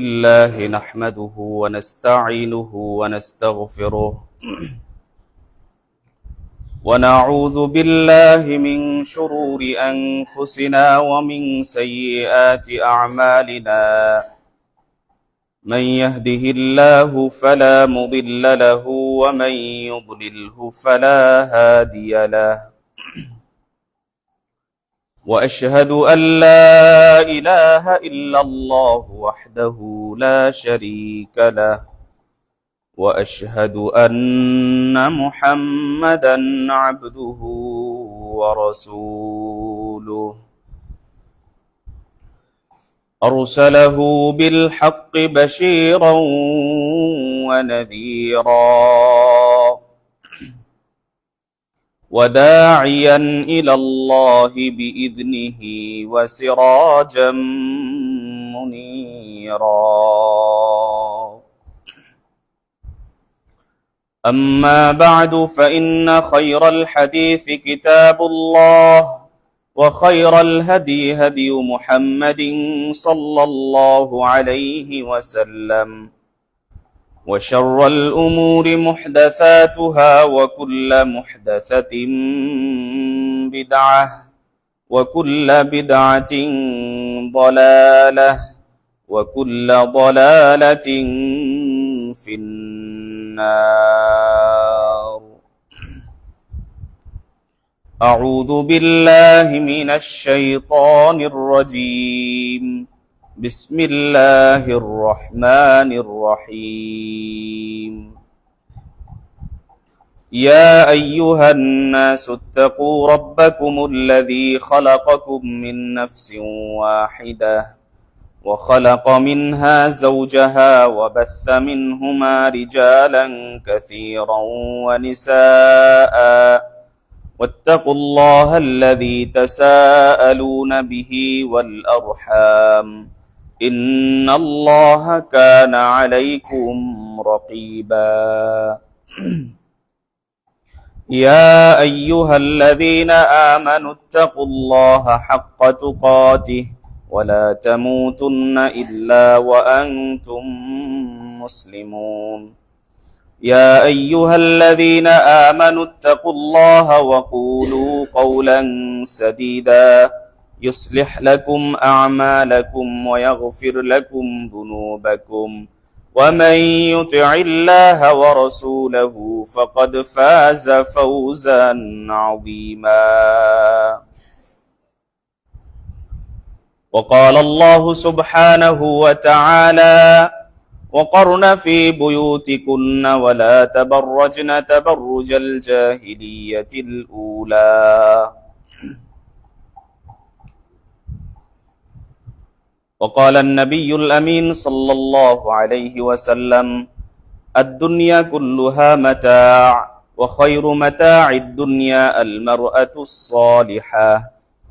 الله نحمده ونستعينه ونستغفره ونعوذ بالله من شرور أنفسنا ومن سيئات أعمالنا من يهده الله فلا مضل له ومن يضلله فلا هادي له وأشهد أن لا إله إلا الله وحده لا شريك له وأشهد أن محمدا عبده ورسوله أرسله بالحق بشيرا ونذيرا وداعيا إلى الله بإذنه وسراجا منيرا أما بعد فإن خير الحديث كتاب الله وخير الهدي هدي محمد صلى الله عليه وسلم وشر الأمور محدثاتها وكل محدثة بدعة وكل بدعة ضلالة وكل ضلالة في النار. أعوذ بالله من الشيطان الرجيم. بسم الله الرحمن الرحيم. يا أيها الناس اتقوا ربكم الذي خلقكم من نفس واحدة وخلق منها زوجها وبث منهما رجالا كثيرا ونساء واتقوا الله الذي تساءلون به والأرحام إن الله كان عليكم رقيبا. يا أيها الذين آمنوا اتقوا الله حق تقاته ولا تموتن إلا وأنتم مسلمون. يا أيها الذين آمنوا اتقوا الله وقولوا قولا سديدا يصلح لكم أعمالكم ويغفر لكم ذنوبكم ومن يطع الله ورسوله فقد فاز فوزا عظيما. وقال الله سبحانه وتعالى وقرن في بيوتكن ولا تبرجن تبرج الجاهلية الأولى. وقال النبي الأمين صلى الله عليه وسلم الدنيا كلها متاع وخير متاع الدنيا المرأة الصالحة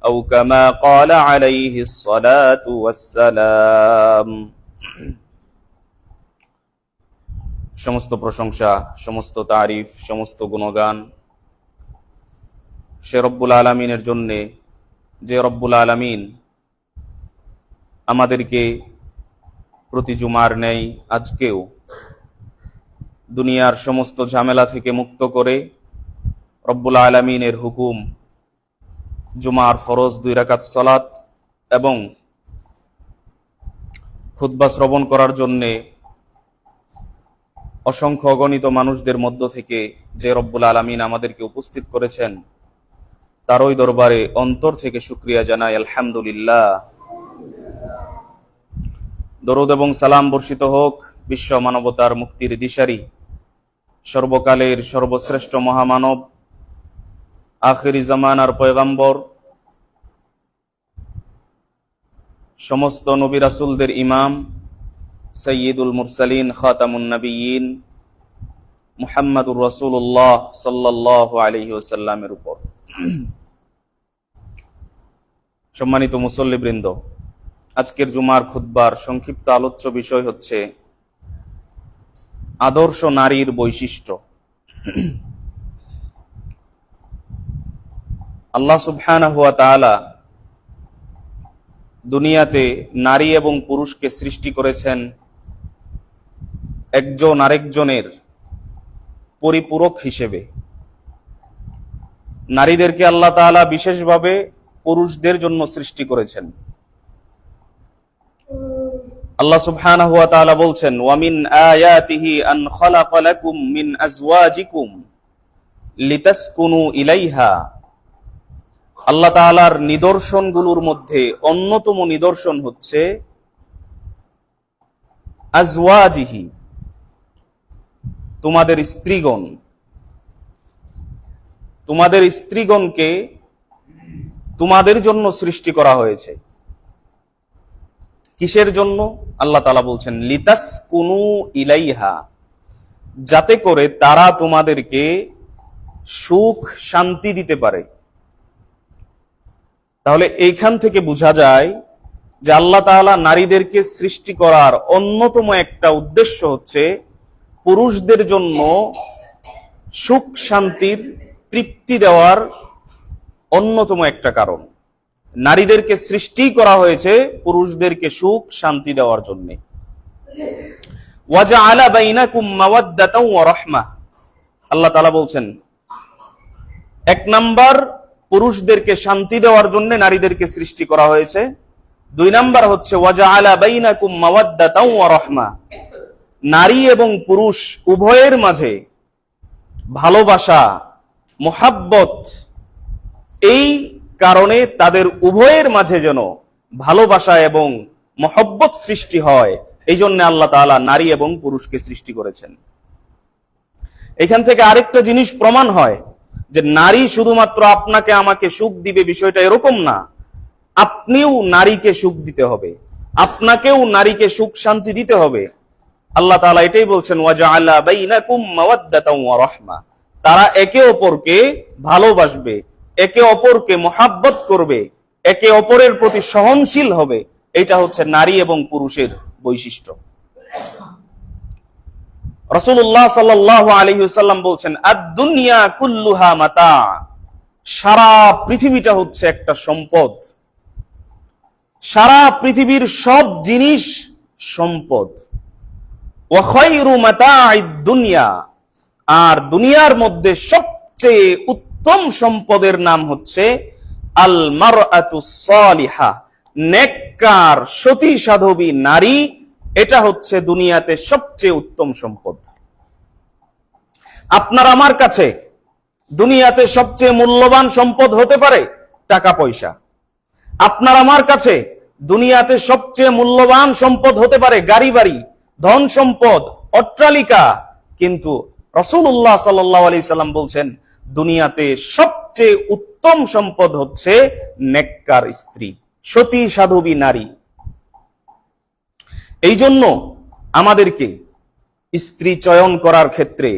أو كما قال عليه الصلاة والسلام. সমস্ত প্রশংসা, সমস্ত তারিফ, সমস্ত গুণগান সে রব্বুল আলামিনের জন্যে, যে রব্বুল আলামিন আমাদেরকে প্রতি জুমার ন্যায় আজকেও দুনিয়ার সমস্ত ঝামেলা থেকে মুক্ত করে রব্বুল আলামিনের হুকুম জুমার ফরজ 2 রাকাত সালাত এবং খুতবা শ্রবণ করার জন্যে অসংখ্য অগণিত মানুষদের মধ্য থেকে যে রব্বুল আলামিন আমাদেরকে উপস্থিত করেছেন তার ওই দরবারে অন্তর থেকে শুকরিয়া জানাই আলহামদুলিল্লাহ। দরুদ এবং সালাম বর্ষিত হোক বিশ্ব মানবতার মুক্তির দিশারি সর্বকালের সর্বশ্রেষ্ঠ মহামানব আখিরি জামানার পয়গম্বর সমস্ত নবী রাসূলদের ইমাম সৈয়দুল মুরসালিন খাতামুন নবিয়্যিন মুহাম্মদুর রাসূলুল্লাহ সাল্লাল্লাহু আলাইহি ওয়াসাল্লামের উপর। সম্মানিত মুসল্লিবৃন্দ, আজকের জুমার খুতবার সংক্ষিপ্ত আলোচ্য বিষয় হচ্ছে আদর্শ নারীর বৈশিষ্ট্য। আল্লাহ সুবহানাহু ওয়া তাআলা দুনিয়াতে নারী এবং পুরুষকে সৃষ্টি করেছেন একজন আরেকজনের পরিপূরক হিসেবে। নারীদেরকে আল্লাহ তাআলা বিশেষভাবে পুরুষদের জন্য সৃষ্টি করেছেন। আল্লাহ সুবহানাহু ওয়া তাআলা বলছেন, ওয়া মিন আয়াতিহি আন খালাকা লাকুম মিন আজওয়াজিকুম লিতাসকুনু ইলাইহা। আল্লাহ তাআলার নিদর্শনগুলোর মধ্যে অন্যতম নিদর্শন হচ্ছে আজওয়াজিহি, তোমাদের স্ত্রীগণ। তোমাদের স্ত্রীগণকে তোমাদের জন্য সৃষ্টি করা হয়েছে। কিসের জন্য? আল্লাহ তাআলা বলছেন লিতাসকুনু ইলাইহা, যাতে করে তারা তোমাদেরকে সুখ শান্তি দিতে পারে। তাহলে এইখান থেকে বোঝা যায় যে আল্লাহ তাআলা নারীদেরকে সৃষ্টি করার অন্যতম একটা উদ্দেশ্য হচ্ছে পুরুষদের জন্য সুখ শান্তির তৃপ্তি দেওয়ার অন্যতম একটা কারণ। নারীদেরকে সৃষ্টি করা হয়েছে পুরুষদেরকে সুখ শান্তি দেওয়ার জন্য। ওয়াজআলা বাইনাকুম মাওয়াদ্দাতাও ওয়া রাহমাহ, আল্লাহ তাআলা বলছেন এক নাম্বার পুরুষদেরকে শান্তি দেওয়ার জন্য নারীদেরকে সৃষ্টি করা হয়েছে। দুই নাম্বার হচ্ছে ওয়াজআলা বাইনাকুম মাওয়াদ্দাতাও ওয়া রাহমাহ, নারী এবং পুরুষ উভয়ের মাঝে ভালোবাসা মুহাব্বত, এই কারণে তাদের উভয়ের মাঝে যেন ভালোবাসা এবং মহব্বত সৃষ্টি হয়, এই জন্য আল্লাহ তাআলা নারী এবং পুরুষকে সৃষ্টি করেছেন। এখান থেকে আরেকটা জিনিস প্রমাণ হয় যে নারী শুধুমাত্র আপনাকে আমাকে সুখ দিবে, বিষয়টা এরকম না। আপনিও নারীকে সুখ দিতে হবে, আপনাকেও নারীকে সুখ শান্তি দিতে হবে। আল্লাহ তাআলা এটাই বলছেন ওয়াজআলা বাইনাকুম মাওয়াদ্দাতাও ওয়া রাহমাহ, তারা একে অপরকে ভালোবাসবে, একে অপরকে মহাব্বত করবে, একে অপরের প্রতি সহনশীল হবে। এটা হচ্ছে নারী এবং পুরুষের বৈশিষ্ট্য। রাসূলুল্লাহ সাল্লাল্লাহু আলাইহি ওয়াসাল্লাম বলছেন আদ-দুনিয়া কুল্লুহা মাতা, সারা পৃথিবীটা হচ্ছে একটা সম্পদ। সারা পৃথিবীর সব জিনিস সম্পদ। ওয়া খায়রু মাতা'id দুনিয়া, আর দুনিয়ার মধ্যে সবচেয়ে উত্তম সম্পদের নাম হচ্ছে আল মারআতুস সালিহা, নেককার সতী সাধবী নারী। এটা হচ্ছে দুনিয়াতে সবচেয়ে উত্তম সম্পদ। আপনার আমার কাছে দুনিয়াতে সবচেয়ে মূল্যবান সম্পদ হতে পারে টাকা পয়সা। আপনার আমার কাছে দুনিয়াতে সবচেয়ে মূল্যবান সম্পদ হতে পারে গাড়ি বাড়ি, ধন সম্পদ, অট্টালিকা। কিন্তু রাসূলুল্লাহ সাল্লাল্লাহু আলাইহি সাল্লাম বলছেন দুনিয়াতে সবচেয়ে উত্তম সম্পদ হচ্ছে নেককার স্ত্রী, সতী সাধবী নারী। এই জন্য আমাদেরকে স্ত্রী চয়ন করার ক্ষেত্রে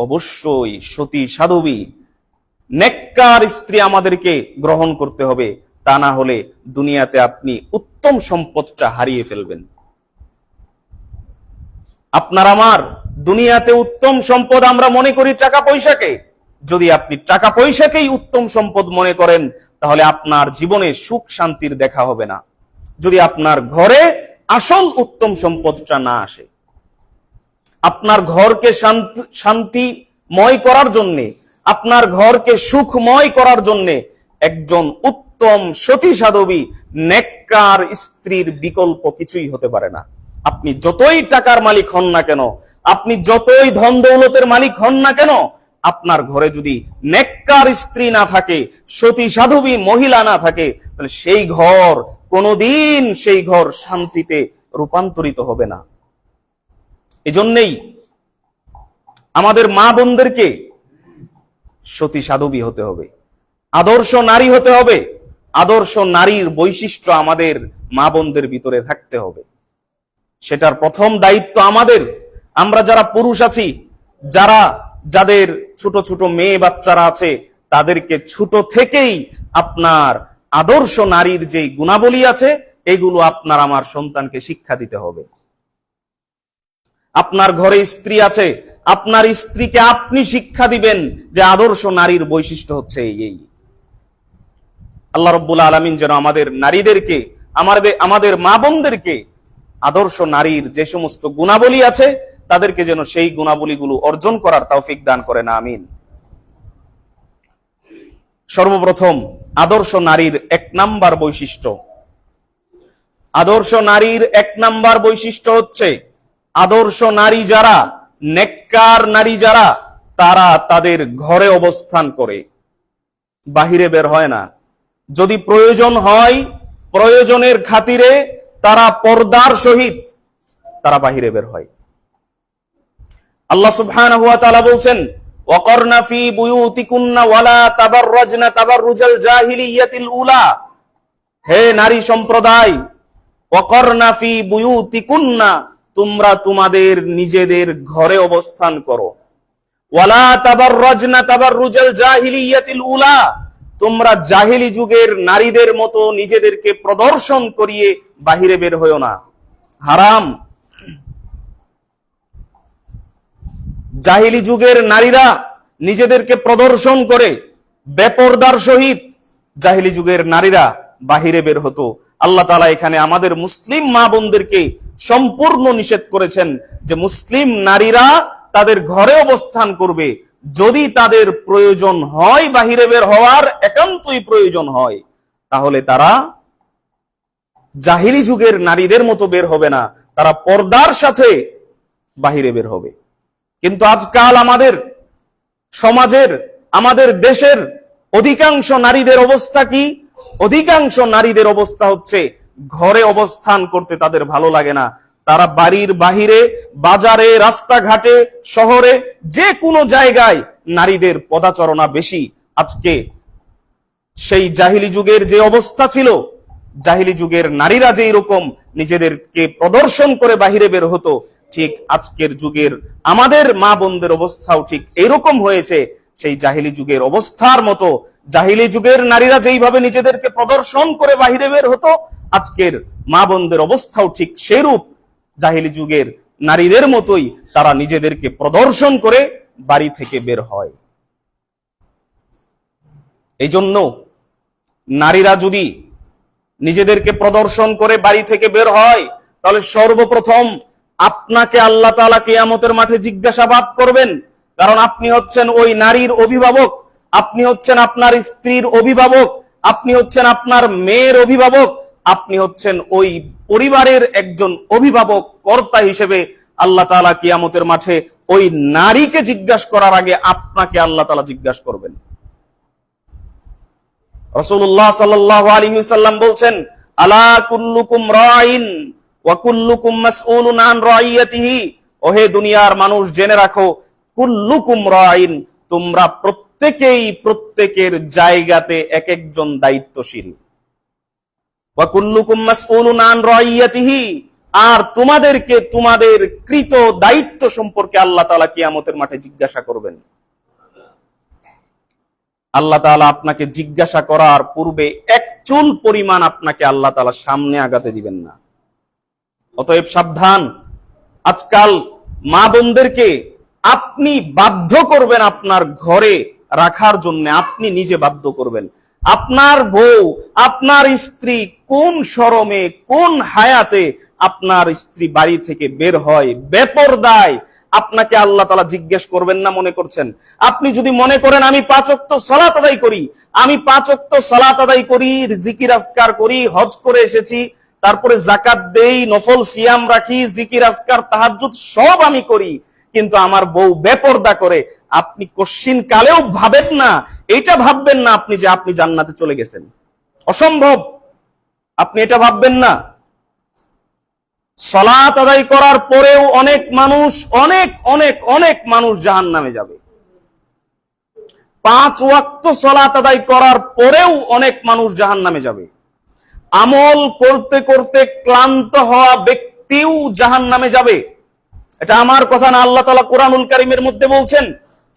অবশ্যই সতী সাধবী নেককার স্ত্রী আমাদেরকে গ্রহণ করতে হবে। তা না হলে দুনিয়াতে আপনি উত্তম সম্পদটা হারিয়ে ফেলবেন। আপনার আমার দুনিয়াতে উত্তম সম্পদ আমরা মনে করি টাকা পয়সাকে। যদি আপনি টাকা পয়সাকেই উত্তম সম্পদ মনে করেন তাহলে আপনার জীবনে সুখ শান্তির দেখা হবে না। যদি আপনার ঘরে আসল উত্তম সম্পদটা না আসে, আপনার ঘরকে শান্তিময় করার জন্যে, আপনার ঘরকে সুখময় করার জন্যে একজন উত্তম সতী সাধবী নেককার স্ত্রীর বিকল্প কিছুই হতে পারে না। আপনি যতই টাকার মালিক হন না কেন, আপনি যতই ধন দৌলতের মালিক হন না কেন, আপনার ঘরে যদি নেককার স্ত্রী না থাকে, সতী সাধবী মহিলা না থাকে, তাহলে সেই ঘর কোনোদিন সেই ঘর শান্তিতে রূপান্তরিত হবে না। এজন্যই আমাদের মা বোনদেরকে সতী সাধবী হতে হবে, আদর্শ নারী হতে হবে। আদর্শ নারীর বৈশিষ্ট্য আমাদের মা বোনদের ভিতরে থাকতে হবে। সেটার প্রথম দায়িত্ব আমাদের। আমরা যারা পুরুষ আছি, যাদের ছোট ছোট মেয়ে বাচ্চারা আছে, তাদেরকে ছোট থেকেই আপনার আদর্শ নারীর যে গুণাবলী আছে এগুলো আপনার আমার সন্তানকে শিক্ষা দিতে হবে। আপনার ঘরে স্ত্রী আছে, আপনার স্ত্রীকে আপনি শিক্ষা দিবেন যে আদর্শ নারীর বৈশিষ্ট্য হচ্ছে এই। আল্লাহ রাব্বুল আলামিন যেন আমাদের নারীদেরকে আমাদের মা বোনদেরকে আদর্শ নারীর যে সমস্ত গুণাবলী আছে তাদেরকে যেন সেই গুণাবলীগুলো অর্জন করার তৌফিক দান করেন, আমিন। সর্বপ্রথম আদর্শ নারীর এক নাম্বার বৈশিষ্ট্য, আদর্শ নারীর এক নাম্বার বৈশিষ্ট্য হচ্ছে আদর্শ নারী যারা, নেককার নারী যারা, তারা তাদের ঘরে অবস্থান করে, বাহিরে বের হয় না। যদি প্রয়োজন হয়, প্রয়োজনের খাতিরে তারা পর্দার সহিত তারা বাহিরে বের হয়। আল্লাহ সুবহানাহু ওয়া তাআলা বলছেন, ওয়াকরনা ফি বুয়ুতিকুন্না ওয়ালা তাবাররাজনা তাবাররুজাল জাহিলিয়াতিল উলা। হে নারী সম্প্রদায়, ওয়াকরনা ফি বুয়ুতিকুন্না, তোমরা তোমাদের নিজেদের ঘরে অবস্থান করো। ওয়ালা তাবাররাজনা তাবাররুজাল জাহিলিয়াতিল উলা, তোমরা জাহিলি যুগের নারীদের মতো নিজেদেরকে প্রদর্শন করিয়ে বাহিরে বের হইও না, হারাম। জাহিলি যুগের নারীরা নিজেদেরকে প্রদর্শন করে বেপরদার সহিত জাহিলি যুগের নারীরা বাহিরে বের হতো। আল্লাহ তাআলা এখানে আমাদের মুসলিম মা বোনদেরকে সম্পূর্ণ নিষেধ করেছেন যে মুসলিম নারীরা তাদের ঘরে অবস্থান করবে, যদি তাদের প্রয়োজন হয় বাহিরে বের হওয়ার, একান্তই প্রয়োজন হয়, তাহলে তারা জাহিলি যুগের নারীদের মতো বের হবে না, তারা পর্দার সাথে বাহিরে বের হবে। কিন্তু আজকাল আমাদের সমাজের, আমাদের দেশের অধিকাংশ নারীদের অবস্থা কি? অধিকাংশ নারীদের অবস্থা হচ্ছে ঘরে অবস্থান করতে তাদের ভালো লাগে না। তারা বাড়ির বাহিরে, বাজারে, রাস্তাঘাটে, শহরে, যে কোনো জায়গায় নারীদের পদাচরণা বেশি। আজকে সেই জাহিলি যুগের যে অবস্থা ছিল, জাহিলি যুগের নারীরা যেই রকম নিজেদেরকে প্রদর্শন করে বাহিরে বের হতো, ঠিক আজকের যুগের আমাদের মা বোনদের অবস্থাও ঠিক এরকম হয়েছে। সেই জাহিলি যুগের অবস্থার মতো, জাহিলি যুগের নারীরা যেইভাবে নিজেদেরকে প্রদর্শন করে বাহিরে বের হতো, আজকের মা বোনদের অবস্থাও ঠিক সেরূপ। জাহিলি যুগের নারীদের মতোই তারা নিজেদেরকে প্রদর্শন করে বাড়ি থেকে বের হয়। এই জন্য নারীরা যদি নিজেদেরকে প্রদর্শন করে বাড়ি থেকে বের হয়, তাহলে সর্বপ্রথম আপনাকে আল্লাহ তাআলা কিয়ামতের মাঠে জিজ্ঞাসাবাদ করবেন। কারণ আপনি হচ্ছেন ওই নারীর অভিভাবক, আপনি হচ্ছেন আপনার স্ত্রীর অভিভাবক, আপনি হচ্ছেন আপনার মেয়ের অভিভাবক, আপনি হচ্ছেন ওই পরিবারের একজন অভিভাবক, কর্তা হিসেবে আল্লাহ তাআলা কিয়ামতের মাঠে ওই নারীকে জিজ্ঞাসা করার আগে আপনাকে আল্লাহ তাআলা জিজ্ঞাসা করবেন। রাসূলুল্লাহ সাল্লাল্লাহু আলাইহি ওয়াসাল্লাম বলছেন, আলা কুল্লুকুম রাইন ওয়া কুল্লুকুম মাসউলুন আন রাইয়াতিহি। ওহে দুনিয়ার মানুষ, জেনে রাখো, কুল্লুকুম রাইন, তোমরা প্রত্যেকেই প্রত্যেকের জায়গাতে এক একজন দায়িত্বশীল। ওয়া কুল্লুকুম মাসউলুন আন রাইয়াতিহি, আর তোমাদেরকে তোমাদের কৃত দায়িত্ব সম্পর্কে আল্লাহ তাআলা কিয়ামতের মাঠে জিজ্ঞাসা করবেন। আল্লাহ তাআলা আপনাকে জিজ্ঞাসা করার পূর্বে এক চুল পরিমাণ আপনাকে আল্লাহ তাআলা সামনে আগাতে দিবেন না। অতএব সাবধান। আজকাল মা বোনদেরকে আপনি বাধ্য করবেন আপনার ঘরে রাখার জন্য, আপনি নিজে বাধ্য করবেন। আপনার বউ, আপনার স্ত্রী কোন শরমে, কোন হায়াতে আপনার স্ত্রী বাড়ি থেকে বের হয় বেপরদায়, আপনাকে আল্লাহ তাআলা জিজ্ঞেস করবেন না মনে করছেন? আপনি যদি মনে করেন আমি 5 ওয়াক্ত সালাত আদায় করি, আমি 5 ওয়াক্ত সালাত আদায় করি, জিকির আজকার করি, হজ করে এসেছি, তারপরে যাকাত দেই, নফল সিয়াম রাখি, জিকির আজকার তাহাজ্জুদ সব আমি করি, কিন্তু আমার বউ বেপরদা করে, আপনি কশিন কালেও ভাবেন না, এটা ভাববেন না আপনি যে আপনি জান্নাতে চলে গেছেন। অসম্ভব, আপনি এটা ভাববেন না। সালাত আদায় করার পরেও অনেক মানুষ, অনেক অনেক অনেক মানুষ জাহান্নামে যাবে। 5 ওয়াক্ত সালাত আদায় করার পরেও অনেক মানুষ জাহান্নামে যাবে। আমল করতে করতে ক্লান্ত হওয়া ব্যক্তিও জাহান্নামে যাবে। এটা আমার কথা না, আল্লাহ তাআলা কোরআনুল কারীমের মধ্যে বলছেন,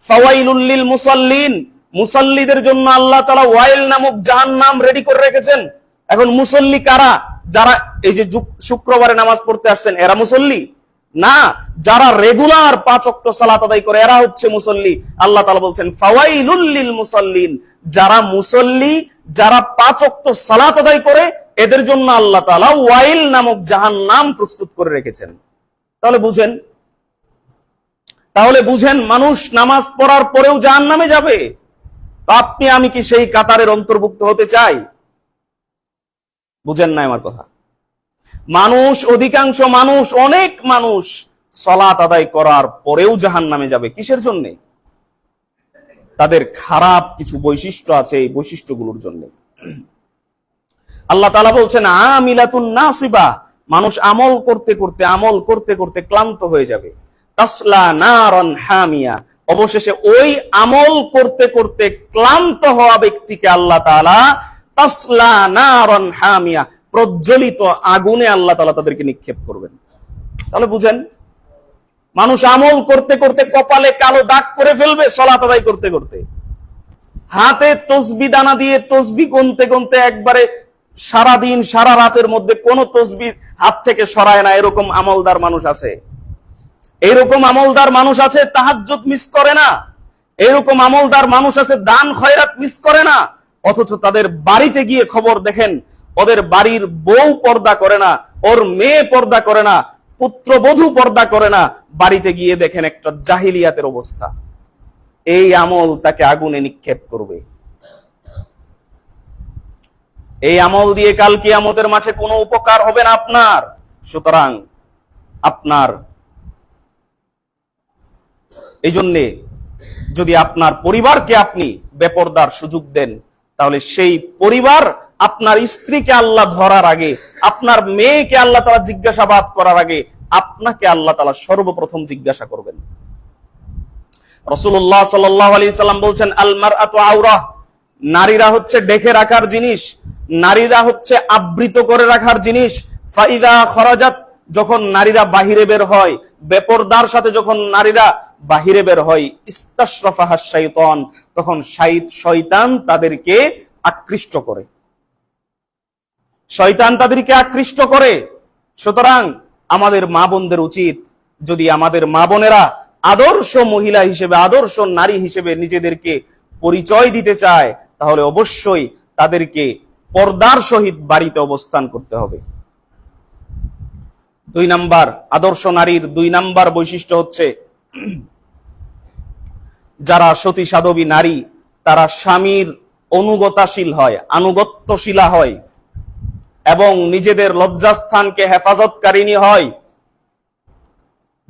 ফাওয়াইলুল লিল মুসাল্লিন, মুসাল্লিদের জন্য আল্লাহ তাআলা ওয়াইল নামক জাহান্নাম রেডি করে রেখেছেন। এখন মুসল্লি কারা? যারা এই যে শুক্রবারে নামাজ পড়তে আসছেন এরা মুসল্লি না, যারা রেগুলার 5 ওয়াক্ত সালাত আদায় করে এরা হচ্ছে মুসল্লি। আল্লাহ তাআলা বলছেন ফাওয়াইলুল লিল মুসাল্লিন, যারা মুসল্লি, যারা 5 ওয়াক্ত সালাত আদায় করে এদের জন্য আল্লাহ তাআলা ওয়াইল নামক জাহান্নাম প্রস্তুত করে রেখেছেন। তাহলে বুঝেন মানুষ নামাজ পড়ার পরেও জাহান্নামে যাবে। তো আপনি আমি কি সেই কাতারের অন্তর্ভুক্ত হতে চাই? বুঝেন না আমার কথা। অধিকাংশ মানুষ, অনেক মানুষ সালাত আদায় করার পরেও জাহান্নামে যাবে। কিসের জন্য? তাদের খারাপ কিছু বৈশিষ্ট্য আছে, এই বৈশিষ্ট্যগুলোর জন্য। আল্লাহ তাআলা বলছেন আমিলাতুন নাসিবা, মানুষ আমল করতে করতে ক্লান্ত হয়ে যাবে। তাসলা নারান হামিয়া, অবশেষে ওই আমল করতে করতে ক্লান্ত হওয়া ব্যক্তিকে আল্লাহ তাআলা তাসলা নারান হামিয়া, প্রজ্বলিত আগুনে আল্লাহ তাআলা তাদেরকে নিক্ষেপ করবেন। তাহলে বুঝেন, মানুষ আমল করতে করতে কপালে কালো দাগ করে ফেলবে সালাত আদায় করতে করতে, হাতে তসবিহ দানা দিয়ে তসবিহ গুনতে একবারে সারাদিন সারা রাতের মধ্যে কোন তসবিহ হাত থেকে সরায় না, এরকম আমলদার মানুষ আছে। তাহাজ্জুদ মিস করে না, এরকম আমলদার মানুষ আছে। দান খয়রাত মিস করে না, অথচ তাদের বাড়িতে গিয়ে খবর দেখেন, ওদের বাড়ির বউ পর্দা করে না, ওর মেয়ে পর্দা করে না, পুত্রবধূ পর্দা করে না। বাড়িতে গিয়ে দেখেন একটা জাহিলিয়াতের অবস্থা। এই আমল তাকে আগুনে নিক্ষেপ করবে। এই আমল দিয়ে কাল কিয়ামতের মাঠে কোনো উপকার হবে না আপনার। সুতরাং আপনার এই জন্যে যদি আপনার পরিবারকে আপনি বেপরদার সুযোগ দেন, তাহলে সেই পরিবার আপনার স্ত্রীকে আল্লাহ ধরার আগে, আপনার মেয়েকে আল্লাহ তাআলা জিজ্ঞাসাবাদ করার আগে আপনাকে আল্লাহ তাআলা সর্বপ্রথম জিজ্ঞাসা করবেন। রাসূলুল্লাহ সাল্লাল্লাহু আলাইহি সাল্লাম বলছেন আল মারআতু আওরা, নারীরা হচ্ছে ঢেকে রাখার জিনিস, নারীরা হচ্ছে আবৃত করে রাখার জিনিস। ফাইদা খরাজাত, যখন নারীরা বাহিরে বের হয়, বেপরদার সাথে যখন নারীরা বাহিরে বের হয়, ইস্তাশরাফাহা শাইতান, তখন শয়তান তাদেরকে আকৃষ্ট করে, সুতরাং আমাদের মা বোনদের উচিত, যদি আমাদের মা বোনেরা আদর্শ মহিলা হিসেবে, আদর্শ নারী হিসেবে নিজেদেরকে পরিচয় দিতে চায়, তাহলে অবশ্যই তাদেরকে পর্দার সহিত বাড়িতে অবস্থান করতে হবে। 2 নাম্বার, আদর্শ নারীর 2 নাম্বার বৈশিষ্ট্য হচ্ছে, যারা সতী সাধবী নারী তারা স্বামীর আনুগত্যশীলা হয় এবং নিজেদের লজ্জাস্থানকে হেফাজতকারিণী হয়।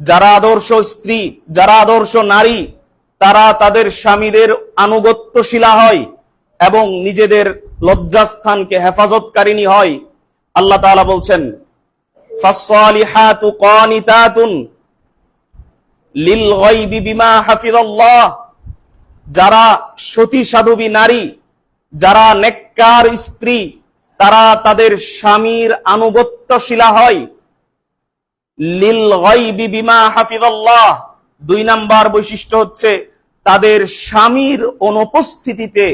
যারা আদর্শ স্ত্রী, যারা আদর্শ নারী, তারা তাদের স্বামীদের আনুগত্যশীলা হয় এবং নিজেদের লজ্জাস্থানকে হেফাজতকারিণী হয়। আল্লাহ তাআলা বলছেন ফাসসালিহাতু কানিতাতুন লিল গায়বি বিমা হাফিজাল্লাহ, যারা সতী সাধবী নারী, যারা নেককার স্ত্রী, তারা তাদের স্বামীর আনুগত্যশীলা হয়। লিল গায়বি বিমা হাফিজাল্লাহ, 2 নাম্বার বৈশিষ্ট্য হচ্ছে তাদের স্বামীর অনুপস্থিতিতে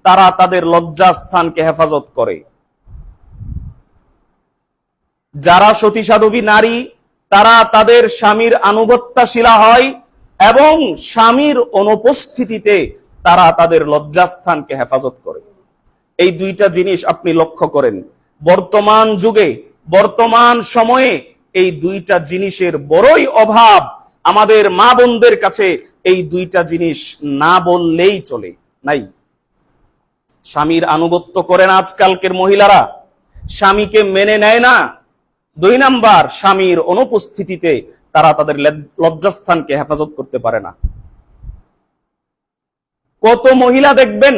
তারা তাদের লজ্জাস্থানকে হেফাজত করে। যারা সতী সাধবী নারী তারা তাদের স্বামীর আনুগত্যশীলা হয় এবং স্বামীর অনুপস্থিতিতে তারা তাদের লজ্জাস্থানকে হেফাজত করে। এই 2টা জিনিস আপনি লক্ষ্য করেন, বর্তমান যুগে, বর্তমান সময়ে এই 2টা জিনিসের বড়ই অভাব। আমাদের মা বোনদের কাছে এই 2টা জিনিস না বললেই চলে, নাই। স্বামীর আনুগত্য করে না আজকালকের মহিলারা, স্বামীকে মেনে নেয় না। 2 নাম্বার, স্বামীর অনুপস্থিতিতে তারা তাদের লজ্জাস্থানকে হেফাজত করতে পারে না। কত মহিলা দেখবেন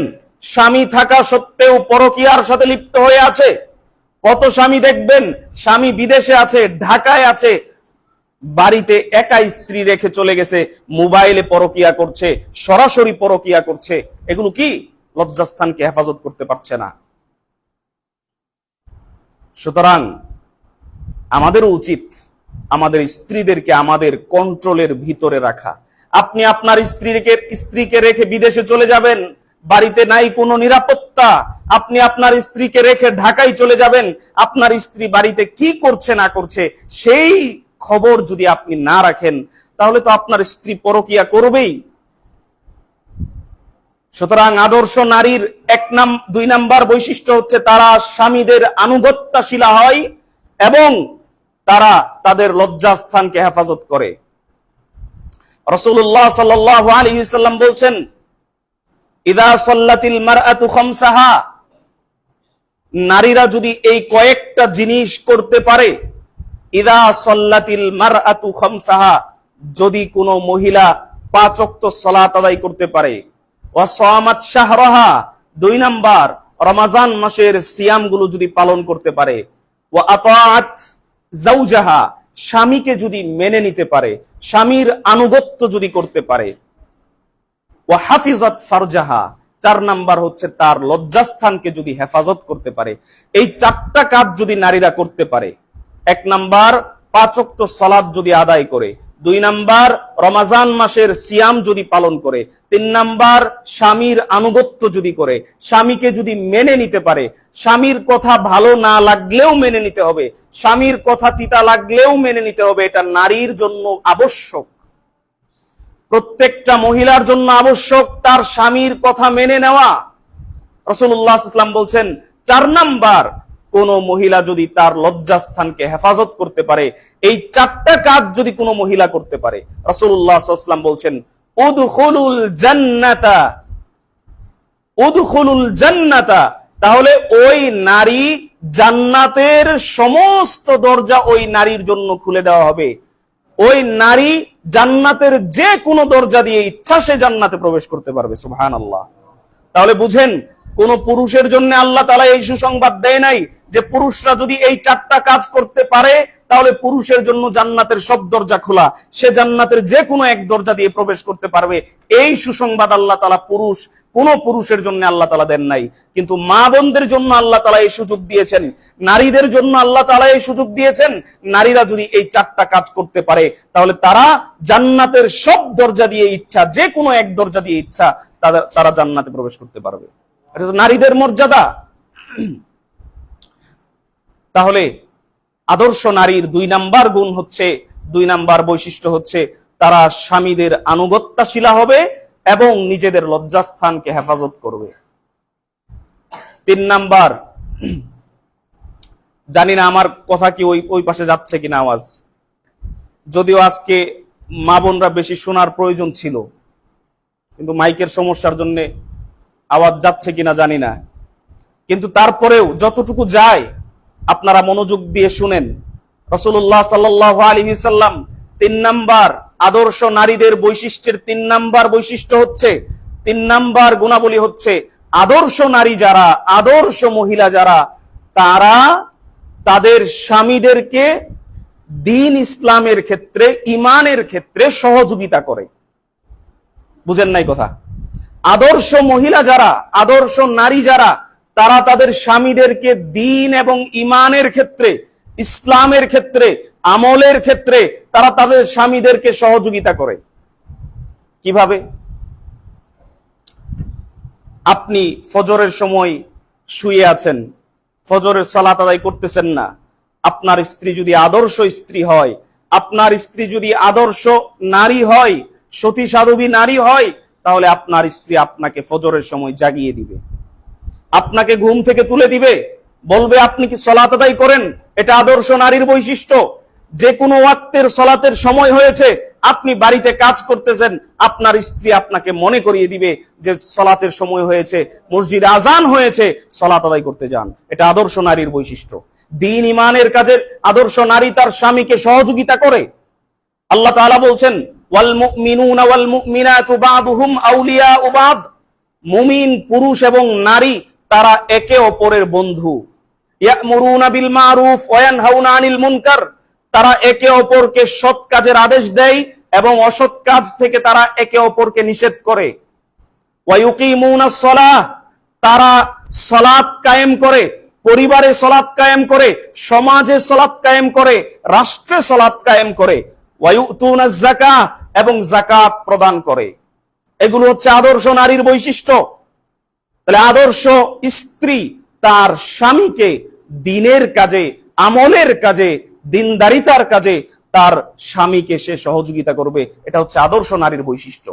স্বামী থাকা সত্ত্বেও পরকীয়ার সাথে লিপ্ত হয়ে আছে। কত স্বামী দেখবেন স্বামী বিদেশে আছে, ঢাকায় আছে, বাড়িতে একা স্ত্রী রেখে চলে গেছে, মোবাইলে পরকীয়া করছে, সরাসরি পরকীয়া করছে। এগুলো কি? লজ্জাস্থানকে হেফাজত করতে পারছে না। সুতরাং আমাদের উচিত আমাদের স্ত্রীদেরকে আমাদের কন্ট্রোলের ভিতরে রাখা। আপনি আপনার স্ত্রীকে রেখে বিদেশে চলে যাবেন, বাড়িতে নাই কোনো নিরাপত্তা। আপনি আপনার স্ত্রীকে রেখে ঢাকায় চলে যাবেন, আপনার স্ত্রী বাড়িতে কি করছে না করছে সেই খবর যদি আপনি না রাখেন, তাহলে তো আপনার স্ত্রী পরকীয়া করবেই। সুতরাং আদর্শ নারীর 2 নাম্বার বৈশিষ্ট্য হচ্ছে তারা স্বামীদের আনুগত্যশীলা হয় এবং তারা তাদের লজ্জাস্থানকে হেফাজত করে। রাসূলুল্লাহ সাল্লাল্লাহু আলাইহি ওয়াসাল্লাম বলছেন, ইযা সাল্লাতিল মারআতু খামসাহা, নারীরা যদি এই কয়েকটা জিনিস করতে পারে, ইযা সাল্লাতিল মারআতু খামসাহা, যদি কোনো মহিলা 5 ওয়াক্ত সালাত আদায় করতে পারে, ওয়া সামাত শাহরাহা, 2 নাম্বার রমজান মাসের সিয়ামগুলো যদি পালন করতে পারে, ওয়া আতাআত যাওজাহা, স্বামীকে যদি মেনে নিতে পারে, স্বামীর আনুগত্য যদি করতে পারে, ওয়া হাফিজাত ফারজাহা, 4 নাম্বার হচ্ছে তার লজ্জাস্থানকে যদি হেফাজত করতে পারে। এই 4টা কাজ যদি নারীরা করতে পারে, 1 নাম্বার 5 ওয়াক্ত সালাত যদি আদায় করে, 2 নাম্বার রমজান মাসের সিয়াম যদি পালন করে, 3 নাম্বার স্বামীর আনুগত্য যদি করে, স্বামীকে যদি মেনে নিতে পারে, স্বামীর কথা ভালো না লাগলেও মেনে নিতে হবে, স্বামীর কথা তিতা লাগলেও মেনে নিতে হবে, এটা নারীর জন্য আবশ্যক। প্রত্যেকটা মহিলার জন্য আবশ্যক তার স্বামীর কথা মেনে নেওয়া। রাসূলুল্লাহ সাল্লাল্লাহু আলাইহি ওয়াসাল্লাম বলছেন, 4 নাম্বার কোন মহিলা যদি তার লজ্জাস্থানকে হেফাজত করতে পারে, এই 4টা কাজ যদি কোনো মহিলা করতে পারে, রাসূলুল্লাহ সাল্লাল্লাহু আলাইহি ওয়াসাল্লাম বলছেন, উদখুলুল জান্নাতা, উদখুলুল জান্নাতা, তাহলে ওই নারী, জান্নাতের সমস্ত দরজা ওই নারীর জন্য খুলে দেওয়া হবে। ওই নারী জান্নাতের যে কোনো দরজা দিয়ে ইচ্ছা সে জান্নাতে প্রবেশ করতে পারবে। সুবহানাল্লাহ। তাহলে বুঝেন, কোন পুরুষের জন্য আল্লাহ তাআলা এই সুসংবাদ দেয় নাই যে পুরুষরা যদি এই 4টা কাজ করতে পারে তাহলে পুরুষের জন্য জান্নাতের সব দরজা খোলা, সে জান্নাতের যে কোনো এক দরজা দিয়ে প্রবেশ করতে পারবে। এই সুসংবাদ আল্লাহ তাআলা কোন পুরুষের জন্য আল্লাহ তাআলা দেন নাই। কিন্তু মা বোনদের জন্য আল্লাহ তাআলা এই সুযোগ দিয়েছেন, নারীদের জন্য আল্লাহ তাআলা এই সুযোগ দিয়েছেন। নারীরা যদি এই 4টা কাজ করতে পারে তাহলে তারা জান্নাতের সব দরজা দিয়ে ইচ্ছা, যে কোনো এক দরজা দিয়ে ইচ্ছা তারা জান্নাতে প্রবেশ করতে পারবে। এটা তো নারীদের মর্যাদা। তাহলে আদর্শ নারীর 2 নাম্বার গুণ হচ্ছে, 2 নাম্বার বৈশিষ্ট্য হচ্ছে তারা স্বামীদের আনুগত্যশীলা হবে এবং নিজেদের লজ্জাস্থানকে হেফাজত করবে। 3 নাম্বার, জানি না আমার কথা কি ওই পাশে যাচ্ছে কিনা আওয়াজ, যদিও আজকে মা বোনরা বেশি শোনার প্রয়োজন ছিল, কিন্তু মাইকের সমস্যার জন্য আওয়াজ যাচ্ছে কিনা জানি না। কিন্তু তারপরেও যতটুকু যায় আপনারা মনোযোগ দিয়ে শুনেন। রাসূলুল্লাহ সাল্লাল্লাহু আলাইহি ওয়াসাল্লাম 3 নাম্বার আদর্শ নারীদের বৈশিষ্ট্যের 3 নাম্বার বৈশিষ্ট্য হচ্ছে, 3 নাম্বার গুণাবলী হচ্ছে, আদর্শ নারী যারা, আদর্শ মহিলা যারা, তারা তাদের স্বামীদেরকে দ্বীন ইসলামের ক্ষেত্রে, ঈমানের ক্ষেত্রে সহযোগিতা করে। বুঝেন নাই কথা? আদর্শ মহিলা যারা, আদর্শ নারী যারা, তারা তাদের স্বামীদেরকে দ্বীন এবং ঈমানের ক্ষেত্রে, ইসলামের ক্ষেত্রে, আমলের ক্ষেত্রে তারা তাদের স্বামীদেরকে সহযোগিতা করে। কিভাবে? আপনি ফজরের সময় শুয়ে আছেন, ফজরের সালাত আদায় করতেছেন না, আপনার স্ত্রী যদি আদর্শ স্ত্রী হয়, আপনার স্ত্রী যদি আদর্শ নারী হয়, সতী সাধবী নারী হয়, তাহলে আপনার স্ত্রী আপনাকে ফজরের সময় জাগিয়ে দিবে, আপনাকে ঘুম থেকে তুলে দিবে, বলবে আপনি কি সালাত আদায় করেন। এটা আদর্শ নারীর বৈশিষ্ট্য। যে কোনো ওয়াক্তের সালাতের সময় হয়েছে, আপনি বাড়িতে কাজ করতেছেন, আপনার স্ত্রী আপনাকে মনে করিয়ে দিবে যে সালাতের সময় হয়েছে, মসজিদে আজান হয়েছে, সালাত আদায় করতে যান। এটা আদর্শ নারীর বৈশিষ্ট্য। দ্বীন ঈমানের কাজে আদর্শ নারী তার স্বামীকে সহযোগিতা করে। আল্লাহ তাআলা বলছেন, ওয়াল মুমিনুনা ওয়াল মুমিনাতু বা'দুহুম আউলিয়াউ বা'দ, মুমিন পুরুষ এবং নারী তারা একে অপরের বন্ধু। ইয়া'মুরুনা বিল মা'রুফ ওয়া ইয়ানহাউনা আনিল মুনকার, তারা একে অপরকে সৎ কাজের আদেশ দেয় এবং অসৎ কাজ থেকে তারা একে অপরকে নিষেধ করে। ওয়া ইউকিমুনাস সালাহ, তারা সালাত কায়েম করে, পরিবারে সালাত কায়েম করে, সমাজে সালাত কায়েম করে, রাষ্ট্রে সালাত কায়েম করে। ওয়া ইউতুনাজ যাকাহ, এবং যাকাত প্রদান করে। এগুলো হচ্ছে আদর্শ নারীর বৈশিষ্ট্য। তাহলে আদর্শ স্ত্রী তার স্বামীকে দ্বীনের কাজে, আমলের কাজে, দিনদারিতার কাজে তার স্বামীকে সে সহযোগিতা করবে। এটা হচ্ছে আদর্শ নারীর বৈশিষ্ট্য।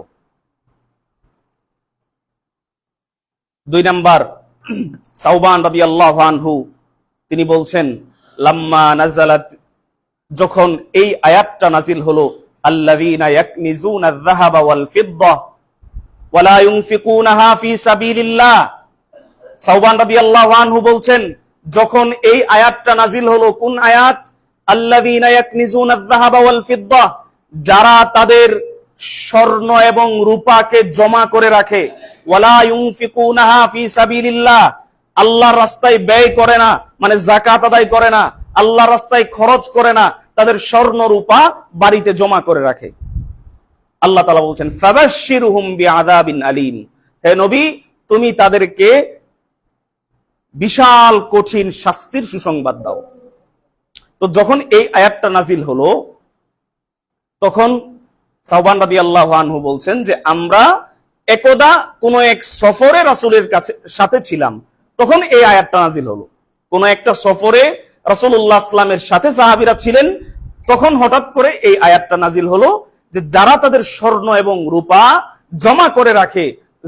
2 নাম্বার, সাওবান রাদিয়াল্লাহু আনহু তিনি বলছেন, লাম্মা নাযালাত, যখন এই আয়াতটা নাজিল হলো, আল্লাযীনা ইয়াকনিজুনা আয-যাহাবা ওয়াল ফিদ্দা ওয়া লা ইউনফিকুনাহা ফি সাবিলিল্লাহ। সাওবান রাদিয়াল্লাহু আনহু বলছেন, যখন এই আয়াতটা নাজিল হলো, কোন আয়াত? আল্লাযীনা ইয়াকনিজুনা আয-যাহাবা ওয়াল ফিদ্দা, যারা তাদের স্বর্ণ এবং রূপাকে জমা করে রাখে, ওয়ালা ইউনফিকুনাহা ফি সাবিলিল্লাহ, আল্লাহর রাস্তায় ব্যয় করে না, মানে যাকাত আদায় করে না, আল্লাহর রাস্তায় খরচ করে না, তাদের স্বর্ণ রূপা বাড়িতে জমা করে রাখে। আল্লাহ তাআলা বলছেন, ফাবাশশিরহুম বিআযাবিন আলীম, হে নবী তুমি তাদেরকে বিশাল কঠিন শাস্তির সুসংবাদ দাও। তো যখন এই আয়াতটা নাজিল হলো, তখন সাওবান রাদিয়াল্লাহু আনহু বলছেন যে আমরা একদা কোন এক সফরে রাসূলের সাথে ছিলাম, তখন এই আয়াতটা নাজিল হলো। কোন একটা সফরে রাসূলুল্লাহ সাল্লামের সাথে সাহাবীরা ছিলেন, তখন হঠাৎ করে এই আয়াতটা নাজিল হলো যে যারা তাদের স্বর্ণ এবং রূপা জমা করে রাখে,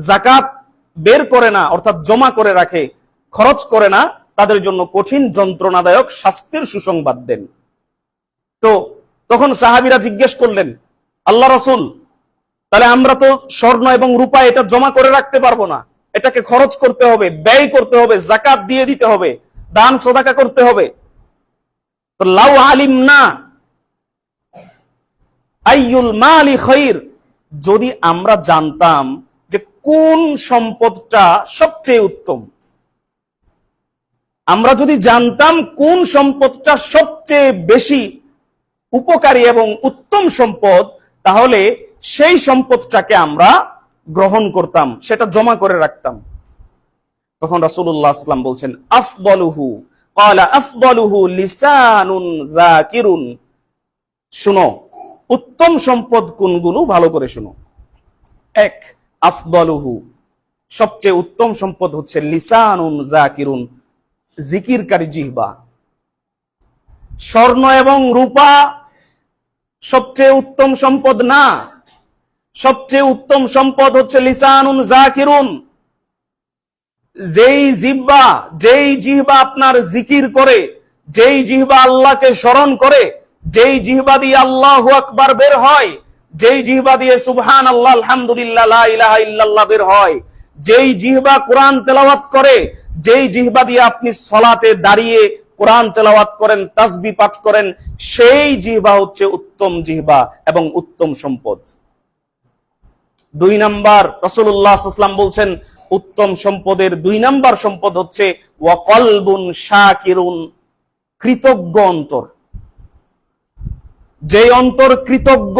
যাকাত বের করে না, অর্থাৎ জমা করে রাখে, খরচ করে না, তাদের জন্য কঠিন যন্ত্রণাদায়ক শাস্তির সুসংবাদ দেন। তো তখন সাহাবীরা জিজ্ঞেস করলেন, আল্লাহ রাসূল, তাহলে আমরা তো স্বর্ণ এবং রূপা এটা জমা করে রাখতে পারবো না, এটাকে খরচ করতে হবে, ব্যয় করতে হবে, যাকাত দিয়ে দিতে হবে, দান সদাকা করতে হবে। তো লাউ আলিমনা আইয়ুল মালি খায়র, যদি আমরা জানতাম যে কোন সম্পদটা সবচেয়ে উত্তম, আমরা যদি জানতাম কোন সম্পদটা সবচেয়ে বেশি উপকারী এবং উত্তম সম্পদ, তাহলে সেই সম্পদটাকে আমরা গ্রহণ করতাম, সেটা জমা করে রাখতাম। তখন রাসূলুল্লাহ সাল্লাল্লাহু আলাইহি ওয়াসাল্লাম বলছেন, আফদালুহু ক্বালা আফদালুহু লিসানুন যাকিরুন, শুনো উত্তম সম্পদ কোনগুলো, ভালো করে শুনো। 1, আফদালুহু, সবচেয়ে উত্তম সম্পদ হচ্ছে লিসানুন যাকিরুন, জিকিরকারী জিহ্বা। স্বর্ণ এবং রূপা সবচেয়ে উত্তম সম্পদ না, সবচেয়ে উত্তম সম্পদ হচ্ছে লিসানুন যাকিরুন, যেই জিহ্বা আপনার জিকির করে, যেই জিহ্বা আল্লাহকে স্মরণ করে, যেই জিহ্বা দিয়ে আল্লাহু আকবার বের হয়, যেই জিহ্বা দিয়ে সুবহানাল্লাহ আলহামদুলিল্লাহ লা ইলাহা ইল্লাল্লাহ বের হয়, যেই জিহ্বা কোরআন তেলাওয়াত করে, যেই জিহ্বা দিয়ে আপনি সালাতে দাঁড়িয়ে কোরআন তেলাওয়াত করেন, তাসবিহ পাঠ করেন, সেই জিহ্বা হচ্ছে উত্তম জিহ্বা এবং উত্তম সম্পদ। 2 নাম্বার, রাসূলুল্লাহ সাল্লাল্লাহু আলাইহি ওয়াসাল্লাম বলছেন উত্তম সম্পদের 2 নাম্বার সম্পদ হচ্ছে ওয়া কলবুন শাকিরুন, কৃতজ্ঞ অন্তর। যেই অন্তর কৃতজ্ঞ,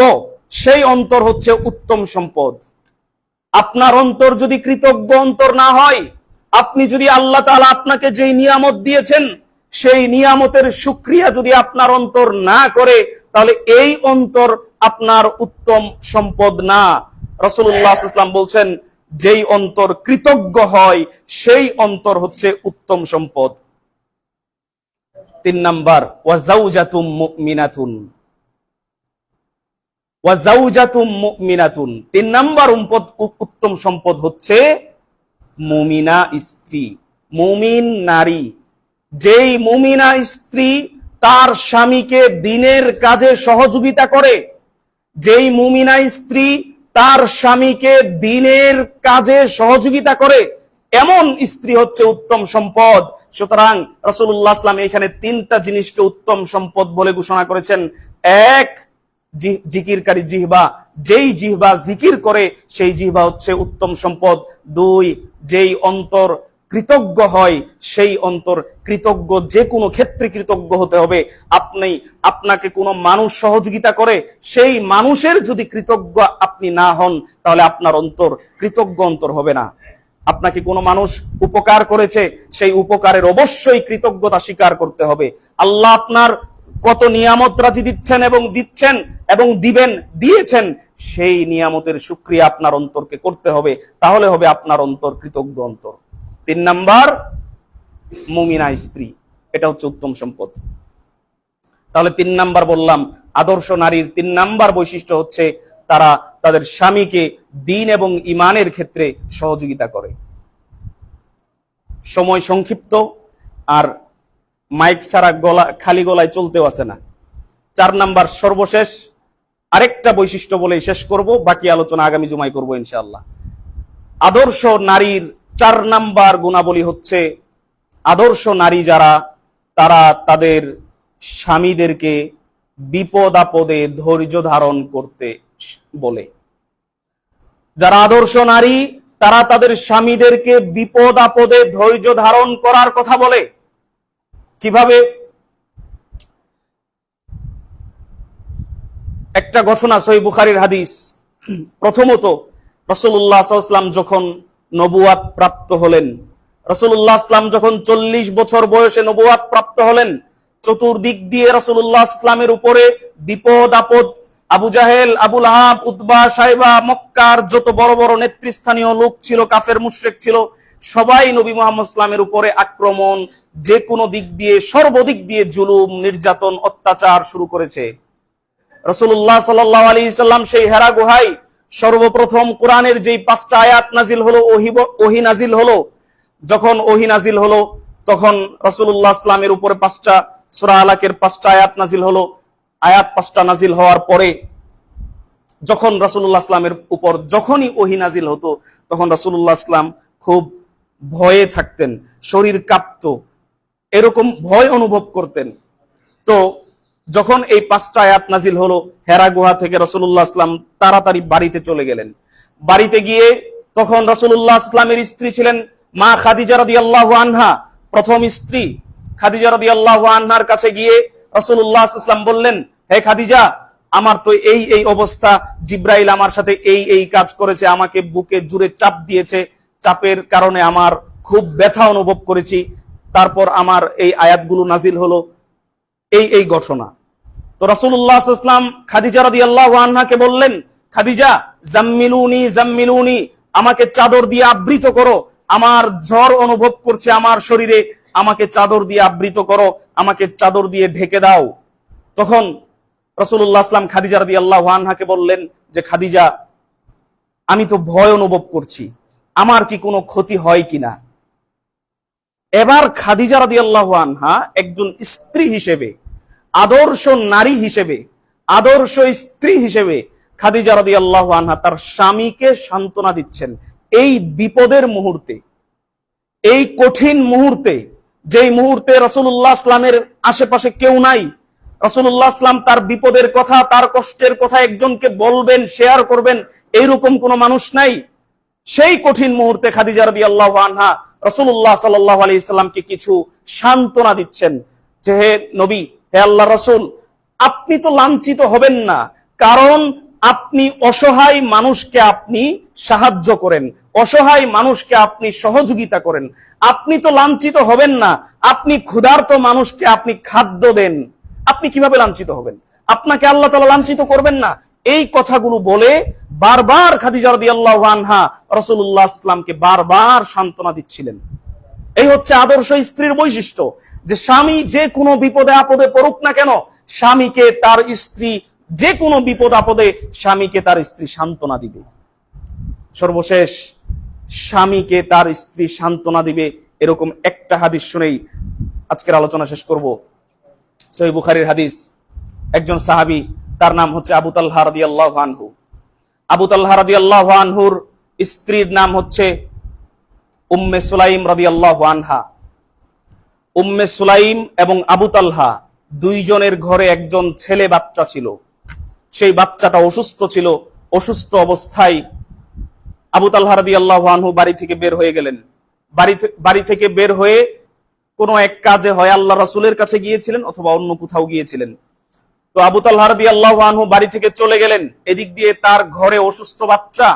সেই অন্তর হচ্ছে উত্তম সম্পদ। আপনার অন্তর যদি কৃতজ্ঞ অন্তর না হয়, আপনি যদি আল্লাহ তাআলা আপনাকে যেই নিয়ামত দিয়েছেন, সেই নিয়ামতের শুকরিয়া যদি আপনার অন্তর না করে, তাহলে এই অন্তর আপনার উত্তম সম্পদ না। রাসূলুল্লাহ সাল্লাল্লাহু আলাইহি ওয়াসাল্লাম বলছেন, যেই অন্তর কৃতজ্ঞ হয়, সেই অন্তর হচ্ছে উত্তম সম্পদ। 3 নাম্বার, ওয়া যাওজাতুম মুমিনাতুন, ওয়া যাওজাতুম মুমিনাতুন, 3 নাম্বার উত্তম সম্পদ হচ্ছে মুমিনা স্ত্রী, মুমিন নারী। যেই মুমিনা স্ত্রী তার স্বামীকে দ্বীনের কাজে সহযোগিতা করে, যেই মুমিনা স্ত্রী তার স্বামীকে দ্বীনের কাজে সহযোগিতা করে, এমন স্ত্রী হচ্ছে উত্তম সম্পদ। সুতরাং রাসূলুল্লাহ সাল্লাল্লাহু আলাইহি ওয়াসাল্লাম এখানে 3টা জিনিসকে উত্তম সম্পদ বলে ঘোষণা করেছেন। 1, জিকিরকারী জিহ্বা, যেই জিহ্বা জিকির করে সেই জিহ্বা হচ্ছে উত্তম সম্পদ। 2, যেই অন্তর কৃতজ্ঞ হয়, সেই অন্তর কৃতজ্ঞ, যে কোনো ক্ষেত্রে কৃতজ্ঞ হতে হবে। আপনাকে কোনো মানুষ সহযোগিতা করে, সেই মানুষের যদি কৃতজ্ঞ আপনি না হন, তাহলে আপনার অন্তর কৃতজ্ঞ অন্তর হবে না। আপনাকে কোনো মানুষ উপকার করেছে, সেই উপকারের অবশ্যই কৃতজ্ঞতা স্বীকার করতে হবে। আল্লাহ আপনার কত নিয়ামত রাজি দিচ্ছেন এবং দিয়েছেন, সেই নিয়ামতের শুকরিয়া আপনার অন্তরকে করতে হবে, তাহলে হবে আপনার অন্তর কৃতজ্ঞ অন্তর। 3 নাম্বার, মুমিনা স্ত্রী, এটা হচ্ছে উত্তম সম্পদ। তাহলে 3 নাম্বার বললাম, আদর্শ নারীর 3 নাম্বার বৈশিষ্ট্য হচ্ছে তারা তাদের স্বামীকে দ্বীন এবং ঈমানের ক্ষেত্রে সহযোগিতা করে। সময় সংক্ষিপ্ত, আর মাইক ছাড়া খালি গলায় চলতেও আছে না। 4 নাম্বার সর্বশেষ আরেকটা বৈশিষ্ট্য বলেই শেষ করব, বাকি আলোচনা আগামী জুমায় করব ইনশাআল্লাহ। আদর্শ নারীর 4 নাম্বার গুণাবলী হচ্ছে, আদর্শ নারী যারা, তারা তাদের স্বামীদেরকে বিপদ আপদে ধৈর্য ধারণ করতে বলে। যারা আদর্শ নারী তারা তাদের স্বামীদেরকে বিপদ আপদে ধৈর্য ধারণ করার কথা বলে। কিভাবে? একটা ঘটনা, সহিহ বুখারীর হাদিস। প্রথমত, রাসূলুল্লাহ সাল্লাল্লাহু আলাইহি ওয়াসাল্লাম যখন নবুয়াত প্রাপ্ত হলেন, রাসূলুল্লাহ ইসলাম যখন 40 বছর বয়সে নবুয়াত প্রাপ্ত হলেন, চতুর্দিক দিয়ে রাসূলুল্লাহ ইসলামের উপরে বিপদ আপদ, আবু জাহেল, আবু লাহাব, উতবা, সাইবা, মক্কার যত বড় বড় নেতৃস্থানীয় লোক ছিল, কাফের মুশরিক ছিল, সবাই নবী মুহাম্মদ ইসলামের উপরে আক্রমণ, যে কোনো দিক দিয়ে, সর্বদিক দিয়ে জুলুম, নির্যাতন, অত্যাচার শুরু করেছে। রাসূলুল্লাহ সাল্লাল্লাহু আলাইহি সাল্লাম সেই হেরা গুহায় সর্বপ্রথম কোরআনের যেই 5টা আয়াত নাজিল হলো, ওহী নাজিল হলো, যখন ওহী নাজিল হলো তখন রাসূলুল্লাহ ইসলামের উপরে 5টা সূরা আলাকের 5টা আয়াত নাজিল হলো। আয়াত 5টা নাজিল হওয়ার পরে যখন রাসূলুল্লাহ ইসলামের উপর যখনই ওহী নাজিল হতো, তখন রাসূলুল্লাহ ইসলাম খুব ভয়ে থাকতেন, শরীর কাঁপতো, এরকম ভয় অনুভব করতেন। তো যখন এই 5টা আয়াত নাজিল হলো, হেরা গুহা থেকে রাসূলুল্লাহ ইসলাম তাড়াতাড়ি বাড়িতে চলে গেলেন। বাড়িতে গিয়ে তখন রাসূলুল্লাহ ইসলামের স্ত্রী ছিলেন মা খাদিজা রাদিয়াল্লাহু আনহা, প্রথম স্ত্রী খাদিজা রাদিয়াল্লাহু আনহার কাছে গিয়ে রাসূলুল্লাহ সাল্লাল্লাহু আলাইহি ওয়াসাল্লাম বললেন, হে খাদিজা, আমার তো এই অবস্থা, জিব্রাইল আমার সাথে এই কাজ করেছে, আমাকে বুকে জুড়ে চাপ দিয়েছে, চাপের কারণে আমার খুব ব্যথা অনুভব করেছি, তারপর আমার এই আয়াতগুলো নাজিল হলো, এই ঘটনা। তো রাসূলুল্লাহ সাল্লাল্লাহু আলাইহি ওয়াসাল্লাম খাদিজা রাদিয়াল্লাহু আনহাকে বললেন, খাদিজা, জাম্মিলুনি জাম্মিলুনি, আমাকে চাদর দিয়ে আবৃত করো, আমার জ্বর অনুভব করছে আমার শরীরে, আমাকে চাদর দিয়ে আবৃত করো, আমাকে চাদর দিয়ে ঢেকে দাও। তখন রাসূলুল্লাহ সাল্লাল্লাহু আলাইহি ওয়াসাল্লাম খাদিজা রাদিয়াল্লাহু আনহাকে বললেন যে, খাদিজা, আমি তো ভয় অনুভব করছি, আমার কি কোনো ক্ষতি হয় কিনা। এবার খাদিজা রাদিয়াল্লাহু আনহা একজন স্ত্রী হিসেবে, আদর্শ নারী হিসেবে, আদর্শ স্ত্রী হিসেবে খাদিজা রাদিয়াল্লাহু আনহা তার স্বামীকে সান্ত্বনা দিচ্ছেন এই বিপদের মুহূর্তে, এই কঠিন মুহূর্তে, যেই মুহূর্তে রাসূলুল্লাহ ইসলামের আশেপাশে কেউ নাই, রাসূলুল্লাহ ইসলাম তার বিপদের কথা, তার কষ্টের কথা একজনকে বলবেন, শেয়ার করবেন, এইরকম কোনো মানুষ নাই। সেই কঠিন মুহূর্তে খাদিজা রাদিয়াল্লাহু আনহা রাসূলুল্লাহ সাল্লাল্লাহু আলাইহি সাল্লামকে কিছু সান্ত্বনা দিচ্ছেন যে, হে নবী, হে আল্লাহর রাসূল, আপনি তো লাঞ্ছিত হবেন না, কারণ আপনি অসহায় মানুষকে আপনি সাহায্য করেন, অসহায় মানুষকে আপনি সহযোগিতা করেন, আপনি তো লাঞ্ছিত হবেন না, আপনি ক্ষুধার্ত মানুষকে আপনি খাদ্য দেন, আপনি কিভাবে লাঞ্ছিত হবেন, আপনাকে আল্লাহ তাআলা লাঞ্ছিত করবেন না। এই কথাগুলো বলে বারবার খাদিজা রাদিয়াল্লাহু আনহা রাসূলুল্লাহ ইসলামকে বারবার সান্ত্বনা দিচ্ছিলেন। এই হচ্ছে আদর্শ স্ত্রীর বৈশিষ্ট্য, যে স্বামী যে কোনো বিপদে আপদে পড়ুক না কেন, স্বামীকে তার স্ত্রী, যে কোনো বিপদ আপদে স্বামীকে তার স্ত্রী সান্ত্বনা দিবে। সর্বশেষ, স্বামীকে তার স্ত্রী সান্ত্বনা দিবে এরকম একটা হাদিস শুনেই আজকের আলোচনা শেষ করব। সহিহ বুখারীর হাদিস। একজন সাহাবী, তার নাম হচ্ছে আবু তালহা রাদিয়াল্লাহু আনহু। আবু তালহা রাদিয়াল্লাহু আনহুর স্ত্রীর নাম হচ্ছে উম্মে সুলাইম রাদিয়াল্লাহু আনহা। উম্মে সুলাইম এবং আবু তালহা দুইজনের ঘরে একজন ছেলে বাচ্চা ছিল। সেই বাচ্চাটা অসুস্থ ছিল। অসুস্থ অবস্থায় আবু তালহা রাদিয়াল্লাহু আনহু বাড়ি থেকে বের হয়ে গেলেন। বাড়ি থেকে বের হয়ে কোনো এক কাজে, হয় আল্লাহ রাসূলের কাছে গিয়েছিলেন অথবা অন্য কোথাও গিয়েছিলেন। তো আবু তালহা রাদিয়াল্লাহু আনহু বাড়ি থেকে চলে গেলেন, এদিক দিয়ে তার ঘরে অসুস্থ বাচ্চা।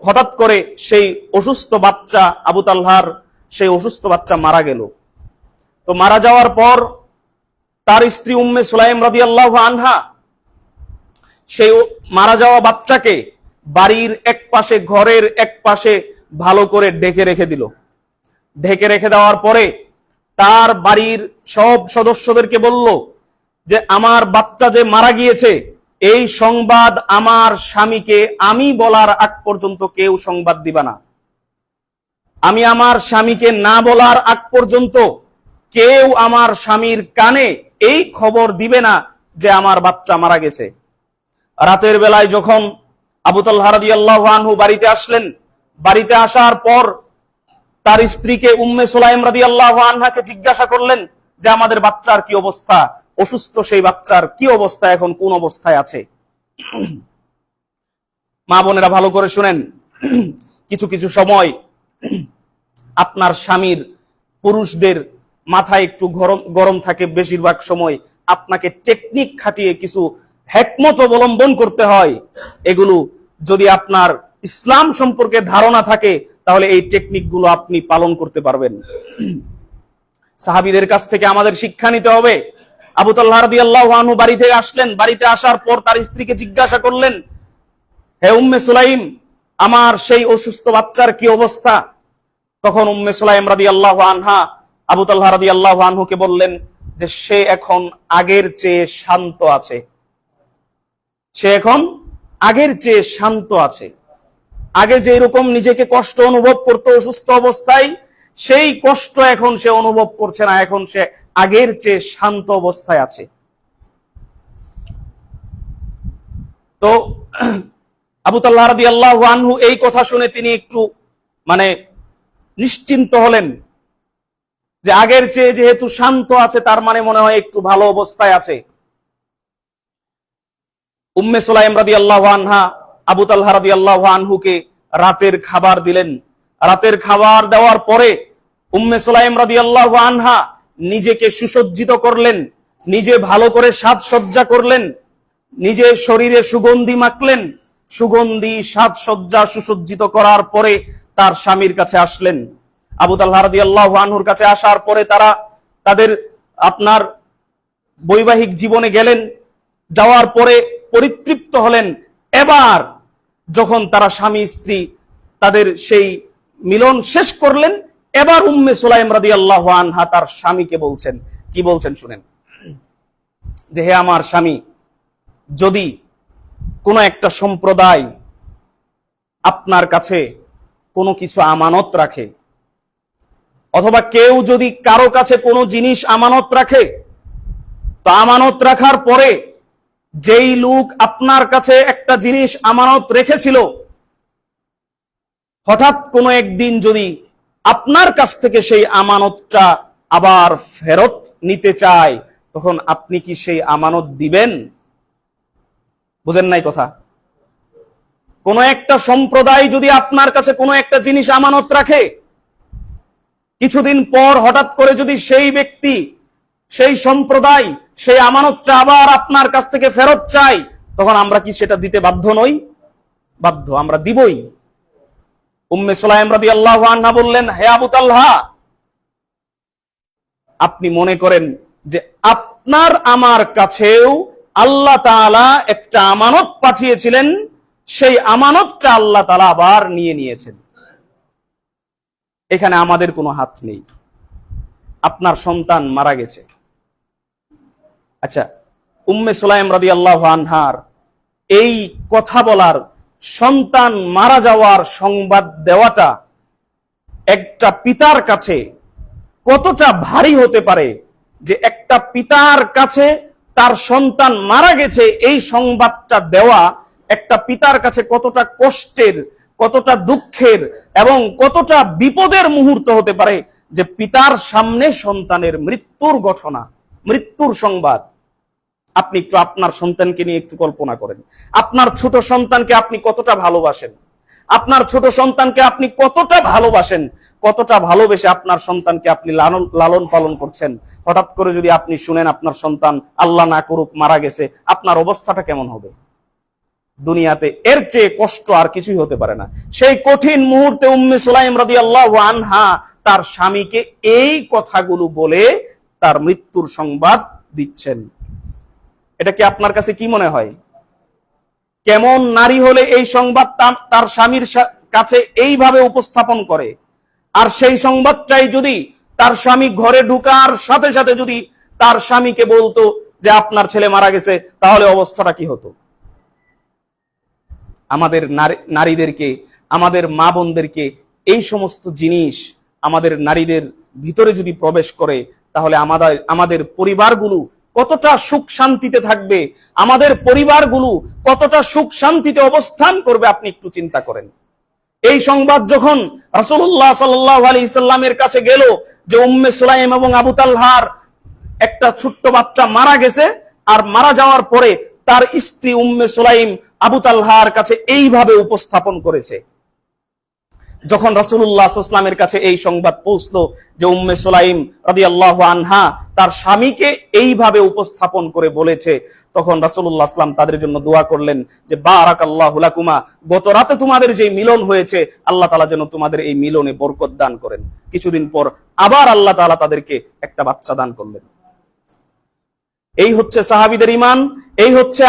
হঠাৎ করে সেই অসুস্থ বাচ্চা, আবু তালহার সেই অসুস্থ বাচ্চা মারা গেল। তো মারা যাওয়ার পর তার স্ত্রী উম্মে সুলাইম রাদিয়াল্লাহু আনহা সেই মারা যাওয়া বাচ্চাকে বাড়ির এক পাশে, ঘরের এক পাশে ভালো করে ঢেকে রেখে দিল। ঢেকে রেখে দেওয়ার পরে তার বাড়ির সব সদস্যদেরকে বলল যে, আমার বাচ্চা যে মারা গিয়েছে, এই সংবাদ আমার স্বামীকে আমি বলার আগ পর্যন্ত কেউ সংবাদ দিবা না। আমি আমার স্বামীকে না বলার আগ পর্যন্ত কেউ আমার স্বামীর কানে এই খবর দিবে না যে আমার বাচ্চা মারা গেছে। রাতের বেলায় যখন আবু তালহা রাদিয়াল্লাহু আনহু বাড়িতে আসলেন, বাড়িতে আসার পর তার স্ত্রীকে উম্মে সুলাইম রাদিয়াল্লাহু আনহাকে জিজ্ঞাসা করলেন যে আমাদের বাচ্চার কি অবস্থা, অসুস্থ সেই বাচ্চার কি অবস্থা, এখন কোন অবস্থায় আছে। মা বোনেরা ভালো করে শুনেন, কিছু কিছু সময় আপনার স্বামীর, পুরুষদের মাথায় একটু গরম গরম থাকে, বেশিরভাগ সময় আপনাকে টেকনিক খাটিয়ে কিছু হিকমত অবলম্বন করতে হয়। এগুলো যদি আপনার ইসলাম সম্পর্কে ধারণা থাকে তাহলে এই টেকনিক গুলো আপনি পালন করতে পারবেন। সাহাবীদের কাছ থেকে আমাদের শিক্ষা নিতে হবে। আবু তালহা রাদিয়াল্লাহু আনহু বাড়িতে আসলেন, বাড়িতে আসার পর তার স্ত্রীকে জিজ্ঞাসা করলেন, হে উম্মে সুলাইম, আমার সেই অসুস্থ বাচ্চার কি অবস্থা? তখন উম্মে সুলাইম রাদিয়াল্লাহু আনহা আবু তালহা রাদিয়াল্লাহু আনহুকে বললেন যে সে এখন আগের চেয়ে শান্ত আছে, সে এখন আগের চেয়ে শান্ত আছে। আগে যে এরকম নিজেকে কষ্ট অনুভব করতো অসুস্থ অবস্থায়, সেই কষ্ট এখন সে অনুভব করছে না, এখন সে আগের চেয়ে শান্ত অবস্থায় আছে। তো আবু তালহা রাদিয়াল্লাহু আনহু এই কথা শুনে তিনি একটু নিশ্চিন্ত হলেন যে আগের চেয়ে যেহেতু শান্ত আছে তার মানে মনে হয় একটু ভালো অবস্থায় আছে। উম্মে সুলাইম রাদিয়াল্লাহু আনহা আবু তালহা রাদিয়াল্লাহু আনহুকে রাতের খাবার দিলেন। রাতের খাবার দেওয়ার পরে উম্মে সুলাইম রাদিয়াল্লাহু আনহা নিজেকে সুসজ্জিত করলেন, নিজে ভালো করে সাজসজ্জা করলেন, নিজে শরীরে সুগন্ধি মাখলেন। সুগন্ধি, সাজসজ্জা, সুসজ্জিত করার পরে তার স্বামীর কাছে আসলেন। আবু তালহা রাদিয়াল্লাহু আনহুর কাছে আসার পরে তারা তাদের আপনার বৈবাহিক জীবনে গেলেন। যাওয়ার পরে পরিতৃপ্ত হলেন। এবার যখন তারা স্বামী স্ত্রী তাদের সেই মিলন শেষ করলেন, এবার উম্মে সুলাইম রাদিয়াল্লাহু আনহা তার স্বামীকে বলছেন, কি বলছেন শুনেন, যে হে আমার স্বামী, যদি কোন একটা সম্প্রদায় আপনার কাছে কোনো কিছু আমানত রাখে, অথবা কেউ যদি কারো কাছে কোনো জিনিস আমানত রাখে, তো আমানত রাখার পরে যেই লোক আপনার কাছে একটা জিনিস আমানত রেখেছিল, হঠাৎ কোনো একদিন যদি আপনার কাছ থেকে সেই আমানতটা আবার ফেরত নিতে চায়, তখন আপনি কি সেই আমানত দিবেন? বুঝেন নাই কথা? কোন একটা সম্প্রদায় যদি আপনার কাছে কোনো একটা জিনিস আমানত রাখে, কিছুদিন পর হঠাৎ করে যদি সেই ব্যক্তি, সেই সম্প্রদায় সেই আমানতটা আবার আপনার কাছ থেকে ফেরত চাই, তখন আমরা কি সেটা দিতে বাধ্য নই? বাধ্য, আমরা দিবই। উম্মে সুলাইম রাদিয়াল্লাহু আনহা বললেন, হে আবু তালহা, আপনি মনে করেন যে আপনার আমার কাছেও আল্লাহ তাআলা একটা আমানত পাঠিয়েছিলেন, সেই আমানতটা আল্লাহ তাআলা আবার নিয়ে নিয়েছেন। এখানে আমাদের কোনো হাত নেই। আপনার সন্তান মারা গেছে, আচ্ছা, উম্মে সুলাইম রাদিয়াল্লাহু আনহার এই কথা বলার, সন্তান মারা যাওয়ার সংবাদ দেওয়াটা একটা পিতার কাছে কতটা ভারী হতে পারে, যে একটা পিতার কাছে তার সন্তান মারা গেছে এই সংবাদটা দেওয়া একটা পিতার কাছে কতটা কষ্টের, কতটা দুঃখের এবং কতটা বিপদের মুহূর্ত হতে পারে, যে পিতার সামনে সন্তানের মৃত্যুর ঘটনা, মৃত্যুর সংবাদ। আপনি একটু আপনার সন্তানকে নিয়ে একটু কল্পনা করেন। আপনার ছোট সন্তানকে আপনি কতটা ভালোবাসেন, আপনার ছোট সন্তানকে আপনি কতটা ভালোবাসেন, কতটা ভালোবেসে আপনার সন্তানকে আপনি লালন পালন করছেন। হঠাৎ করে যদি আপনি শুনেন আপনার সন্তান আল্লাহ না করুক মারা গেছে, আপনার অবস্থাটা কেমন হবে? দুনিয়াতে এর চেয়ে কষ্ট আর কিছুই হতে পারে না। সেই কঠিন মুহূর্তে উম্মে সুলাইম রাদিয়াল্লাহু আনহা তার স্বামীকে এই কথাগুলো বলে তার মৃত্যুর সংবাদ দিচ্ছেন। এটা কি আপনার কাছে কি মনে হয়? কেমন নারী হলে এই সংবাদ তার স্বামীর কাছে এইভাবে উপস্থাপন করে? আর সেই সংবাদটাই যদি তার স্বামী ঘরে ঢুকার সাথে সাথে যদি তার স্বামীকে বলতো যে আপনার ছেলে মারা গেছে, তাহলে অবস্থাটা কি হতো? আমাদের নারীদেরকে, আমাদের মা বোনদেরকে এই সমস্ত জিনিস আমাদের নারীদের ভিতরে যদি প্রবেশ করে, তাহলে আমাদের পরিবারগুলো কতটা সুখ শান্তিতে থাকবে, আমাদের পরিবারগুলো কতটা সুখ শান্তিতে অবস্থান করবে, আপনি একটু চিন্তা করেন। এই সংবাদ যখন রাসূলুল্লাহ সাল্লাল্লাহু আলাইহি সাল্লামের কাছে গেল যে উম্মে সুলাইম এবং আবু তালহার একটা ছোট্ট বাচ্চা মারা গেছে, আর মারা যাওয়ার পরে তার স্ত্রী উম্মে সুলাইম আবু তালহার কাছে এইভাবে উপস্থাপন করেছে। যখন রাসূলুল্লাহ সাল্লাল্লাহু আলাইহি ওয়াসাল্লামের কাছে এই সংবাদ পৌঁছলো যে উম্মে সুলাইম রাদিয়াল্লাহু আনহা তার স্বামীকে এইভাবে উপস্থাপন করে বলেছে, তখন রাসূলুল্লাহ সাল্লাল্লাহু আলাইহি ওয়াসাল্লাম তাদের জন্য দোয়া করলেন যে বারাকাল্লাহু লাকুমা, গত রাতে তোমাদের যে মিলন হয়েছে আল্লাহ তাআলা যেন তোমাদের এই মিলনে বরকত দান করেন। কিছুদিন পর আবার আল্লাহ তাআলা তাদেরকে একটা বাচ্চা দান করলেন। এই হচ্ছে সাহাবীদের ঈমান, এই হচ্ছে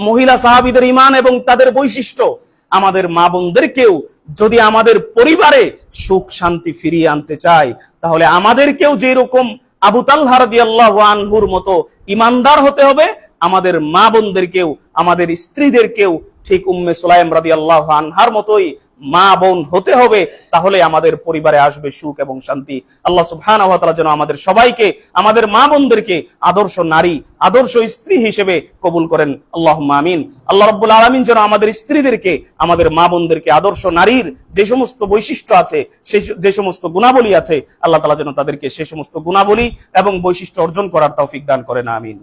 মহিলা সাহাবীদের ঈমান এবং তাদের বৈশিষ্ট্য। আমাদের মা বোনদেরকেও যদি আমাদের পরিবারে সুখ শান্তি ফিরিয়ে আনতে চাই, তাহলে আমাদেরকেও যেরকম আবু তালহা রাদিয়াল্লাহু আনহুর মতো ঈমানদার হতে হবে, আমাদের মা বোনদেরকেও, আমাদের স্ত্রীদেরকেও ঠিক উম্মে সুলাইম রাদিয়াল্লাহু আনহার মতোই মা বোন হতে হবে। তাহলে আমাদের পরিবারে আসবে সুখ এবং শান্তি। আল্লাহ সুবহানাহু ওয়া তাআলা যেন আমাদের সবাইকে, আমাদের মা বোনদেরকে আদর্শ নারী, আদর্শ স্ত্রী হিসেবে কবুল করেন। আল্লাহুম্মা আমিন। আল্লাহ রাব্বুল আলামিন যেন আমাদের স্ত্রীদেরকে, আমাদের মা বোনদেরকে আদর্শ নারীর যে সমস্ত বৈশিষ্ট্য আছে, যে সমস্ত গুণাবলী আছে, আল্লাহ তাআলা যেন তাদেরকে সেই সমস্ত গুণাবলী এবং বৈশিষ্ট্য অর্জন করার তৌফিক দান করেন। আমিন।